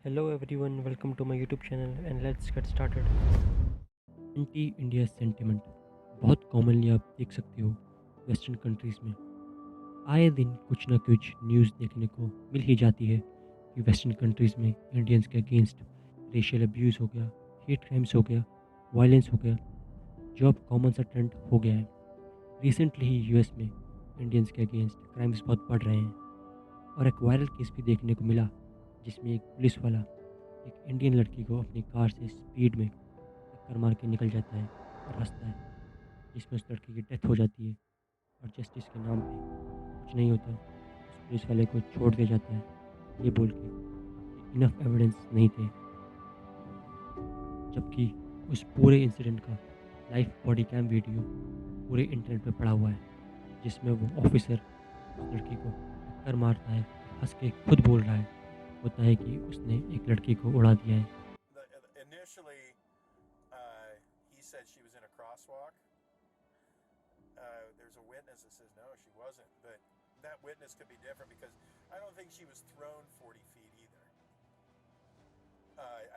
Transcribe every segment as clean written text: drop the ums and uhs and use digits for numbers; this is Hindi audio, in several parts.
Hello everyone, welcome to my YouTube channel and let's get started. Anti India sentiment बहुत कॉमनली आप देख सकते हो वेस्टर्न कंट्रीज़ में। आए दिन कुछ ना कुछ न्यूज़ देखने को मिल ही जाती है कि वेस्टर्न कंट्रीज़ में इंडियंस के अगेंस्ट रेशियल अब्यूज़ हो गया, हेट क्राइम्स हो गया, वायलेंस हो गया, जो अब कॉमन सा ट्रेंड हो गया है। रिसेंटली ही यूएस में इंडियंस के अगेंस्ट क्राइम्स बहुत बढ़ रहे हैं और एक वायरल केस भी देखने को मिला जिसमें एक पुलिस वाला एक इंडियन लड़की को अपनी कार से स्पीड में टक्कर मार के निकल जाता है और हंसता है, जिसमें उस लड़की की डेथ हो जाती है और जस्टिस के नाम पे कुछ नहीं होता। उस पुलिस वाले को छोड़ दिया जाता है ये बोल के कि इनफ एविडेंस नहीं थे, जबकि उस पूरे इंसिडेंट का लाइव बॉडी कैम वीडियो पूरे इंटरनेट पे पड़ा हुआ है, जिसमें वो ऑफिसर उस लड़की को टक्कर मारता है और हंस के खुद बोल रहा है होता है कि उसने एक लड़की को उड़ा दिया है। Initially, he said she was in a crosswalk. There's a witness that says no, she wasn't. But that witness could be different because I don't think she was thrown 40 feet either.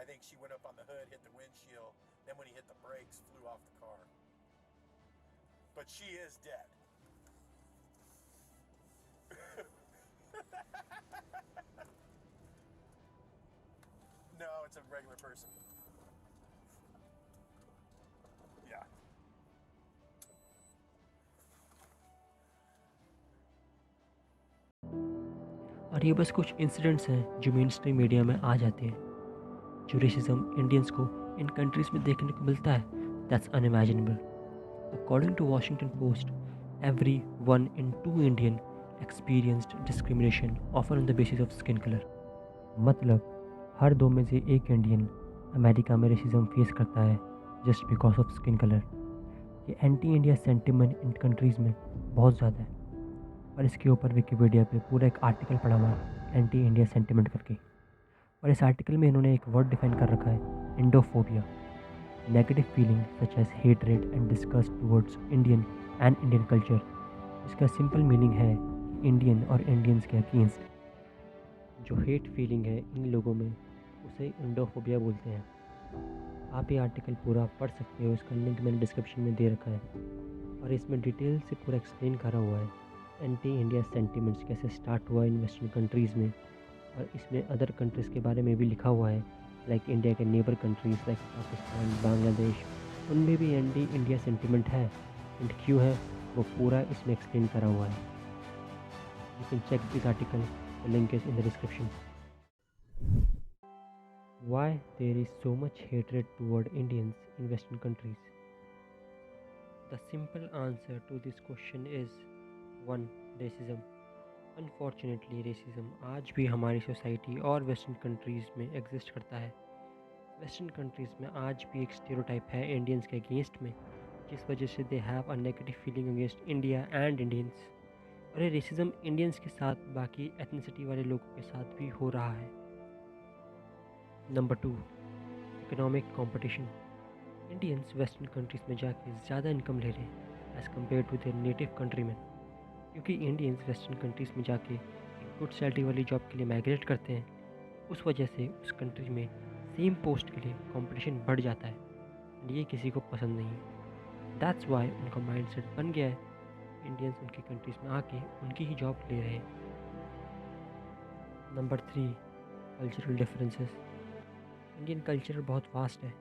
I think she went up on the hood, hit the windshield, then when he hit the brakes, flew off the car. But she is dead. No, it's a regular person. Yeah. और ये बस कुछ इंसिडेंट्स हैं जो मेन स्ट्रीम मीडिया में आ जाते हैं। जो रेसिज्म इंडियंस को इन कंट्रीज़ में देखने को मिलता है, that's unimaginable. According to Washington Post, every 1 in 2 Indian experienced discrimination often on the basis of skin colour. मतलब हर 2 में से 1 इंडियन अमेरिका में रेसिज्म फेस करता है just because of skin colour. ये anti India sentiment in countries में बहुत ज़्यादा है और इसके ऊपर विकिपीडिया पे पूरा एक आर्टिकल पड़ा हुआ है एंटी इंडिया सेंटिमेंट करके। और इस आर्टिकल में इन्होंने एक वर्ड डिफाइन कर रखा है, Indophobia, negative feeling such as hatred and disgust towards Indian and Indian culture. इसका सिंपल मीनिंग है इंडियन और इंडियंस के अगेंस्ट जो हेट फीलिंग है इन लोगों में, उसे इंडोफोबिया बोलते हैं। आप ये आर्टिकल पूरा पढ़ सकते हो, इसका लिंक मैंने डिस्क्रिप्शन में दे रखा है और इसमें डिटेल से पूरा एक्सप्लेन करा हुआ है एंटी इंडिया सेंटिमेंट्स कैसे स्टार्ट हुआ इन वेस्टर्न कंट्रीज़ में। और इसमें अदर कंट्रीज़ के बारे में भी लिखा हुआ है, लाइक इंडिया के neighbour countries like Pakistan, Bangladesh, उनमें भी एंटी इंडिया सेंटिमेंट है एंड क्यों है वो पूरा इसमें एक्सप्लेन करा हुआ है। You can check this article, the link is in the description. Why there is so much hatred toward Indians in Western countries? The simple answer to this question is 1. Racism. Unfortunately racism आज भी हमारी सोसाइटी और वेस्टर्न कंट्रीज़ में एग्जिस्ट करता है। वेस्टर्न कंट्रीज़ में आज भी एक स्टीरियोटाइप है इंडियंस के अगेंस्ट में, जिस वजह से they have a negative feeling against India and Indians. और ये रेसिज्म इंडियंस के साथ बाकी एथनिसिटी वाले लोगों के साथ भी हो रहा है। Number 2, economic competition. Indians western countries में जाके ज़्यादा इनकम ले रहे हैं as compared to their native countryman, क्योंकि इंडियंस वेस्टर्न कंट्रीज़ में जाके एक गुड सैलरी वाली जॉब के लिए माइग्रेट करते हैं। उस वजह से उस कंट्री में सेम पोस्ट के लिए कंपटीशन बढ़ जाता है एंड ये किसी को पसंद नहीं है। दैट्स वाई उनका माइंडसेट बन गया है इंडियंस उनकी कंट्रीज़ में आके उनकी ही जॉब ले रहे हैं। Number 3, cultural differences. Indian culture बहुत वास्ट है।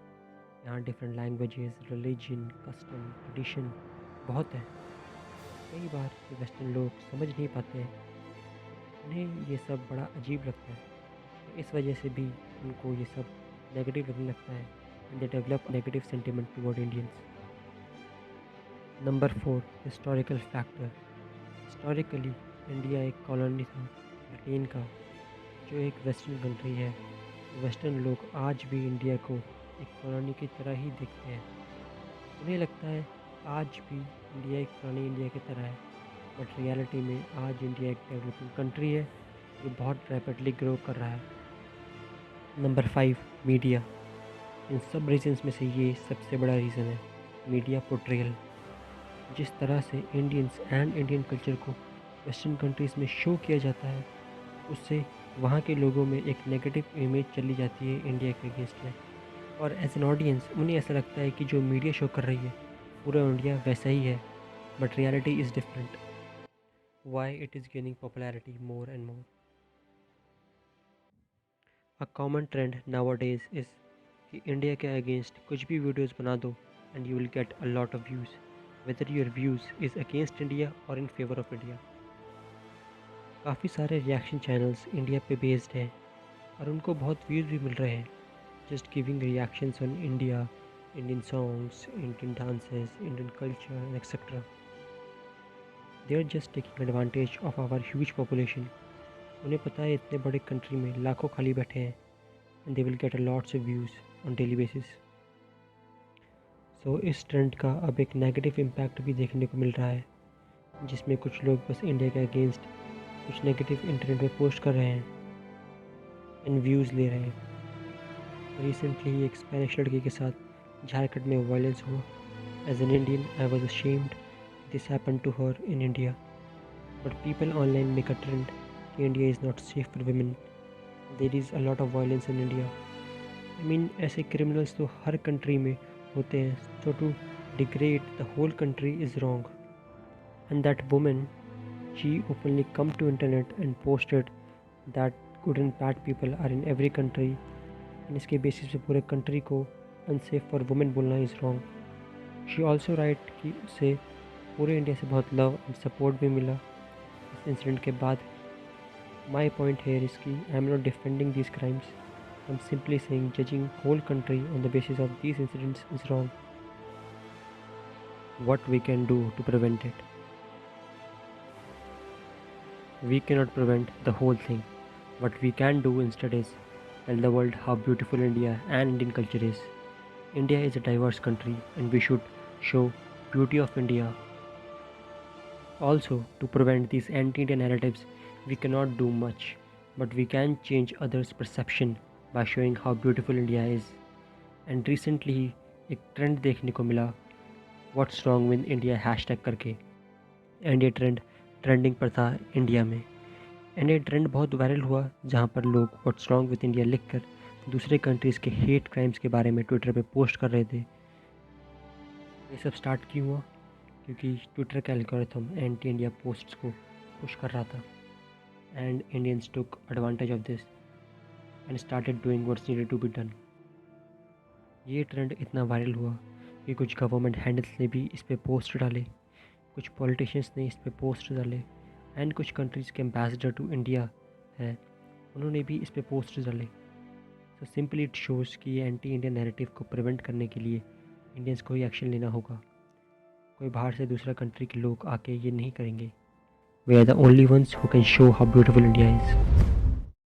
यहाँ different languages, religion, custom, tradition बहुत है। कई बार ये वेस्टर्न लोग समझ नहीं पाते हैं, उन्हें ये सब बड़ा अजीब लगता है, तो इस वजह से भी उनको ये सब नेगेटिव लगने लगता है and they develop negative sentiment toward Indians. Number 4, historical factor. Historically India एक कॉलोनी था ब्रिटेन का, जो एक वेस्टर्न कंट्री है। वेस्टर्न लोग आज भी इंडिया को एक कॉलोनी की तरह ही देखते हैं। उन्हें लगता है आज भी इंडिया एक पुरानी इंडिया की तरह है, बट रियलिटी में आज इंडिया एक डेवलपिंग कंट्री है जो बहुत रैपिडली ग्रो कर रहा है। Number 5, media. इन सब रीजंस में से ये सबसे बड़ा रीज़न है, मीडिया पोर्ट्रेयल। जिस तरह से इंडियंस एंड इंडियन कल्चर को वेस्टर्न कंट्रीज़ में शो किया जाता है, उससे वहाँ के लोगों में एक नेगेटिव इमेज चली जाती है इंडिया के अगेंस्ट में, और एज एन ऑडियंस उन्हें ऐसा लगता है कि जो मीडिया शो कर रही है पूरा इंडिया वैसा ही है, but reality is different. Why it is gaining popularity more and more. A common trend nowadays is कि इंडिया के अगेंस्ट कुछ भी वीडियोस बना दो and you will get a lot of views, whether your views is against India और इन फेवर ऑफ इंडिया. काफ़ी सारे रिएक्शन चैनल्स इंडिया पे बेस्ड हैं और उनको बहुत व्यूज़ भी मिल रहे हैं, just giving reactions on India, Indian songs, Indian dances, Indian culture and etcetera. They are just taking advantage of our huge population. उन्हें पता है इतने बड़े कंट्री में लाखों खाली बैठे हैं and they will get a lots of views on daily basis. So इस ट्रेंड का अब एक नेगेटिव इम्पैक्ट भी देखने को मिल रहा है, जिसमें कुछ लोग बस इंडिया के अगेंस्ट कुछ नेगेटिव इंटरनेट पे पोस्ट कर रहे हैं एंड व्यूज़ ले रहे हैं. रिसेंटली ही एक स्पेनिश लड़की के साथ झारखंड में वायलेंस हुआ. As an Indian I was ashamed this happen to her in India, but people online make a trend कि India is not safe for women. There is a lot of violence in India. I mean ऐसे क्रिमिनल्स तो हर कंट्री में होते हैं, so to degrade the whole country is wrong. And that women, she openly come to internet and posted that good and bad people are in every country, and इसके बेसिस पे पूरे कंट्री को अनसेफ फॉर वुमेन बोलना is wrong. She also right कि उसे पूरे इंडिया से बहुत लव एंड सपोर्ट भी मिला इस इंसिडेंट के बाद. माई पॉइंट हेयर इज़ कि I am not defending these crimes, I am simply saying judging whole country on the basis of these incidents is wrong. What we can do to prevent it? We cannot prevent the whole thing. What we can do instead is tell the world how beautiful India and Indian culture is. India is a diverse country and we should show beauty of India. Also, to prevent these anti-Indian narratives, we cannot do much, but we can change others' perception by showing how beautiful India is. And recently एक ट्रेंड देखने को मिला what's wrong with India hashtag करके, एंड ये ट्रेंड ट्रेंडिंग पर था इंडिया में. एंड ये ट्रेंड बहुत वायरल हुआ जहाँ पर लोग व्हाट्स रॉन्ग विद इंडिया लिखकर दूसरे कंट्रीज़ के हेट क्राइम्स के बारे में ट्विटर पे पोस्ट कर रहे थे. ये सब स्टार्ट क्यों हुआ? क्योंकि ट्विटर का एल्गोरिथम एंटी इंडिया पोस्ट्स को पुश कर रहा था and Indians took advantage of this and started doing what's needed to be done. ये ट्रेंड इतना वायरल हुआ कि कुछ गवर्नमेंट हैंडल्स ने भी इस पे पोस्ट डाले, कुछ पॉलिटिशियंस ने इस पे पोस्ट डाले, एंड कुछ कंट्रीज़ के एम्बेसडर टू इंडिया हैं उन्होंने भी इस पे पोस्ट डाले. सो सिंपली इट शोज़ कि ये एंटी इंडियन नैरेटिव को प्रिवेंट करने के लिए इंडियंस को ही एक्शन लेना होगा. कोई बाहर से दूसरा कंट्री के लोग आके ये नहीं करेंगे. We are the only ones who can show how beautiful India is.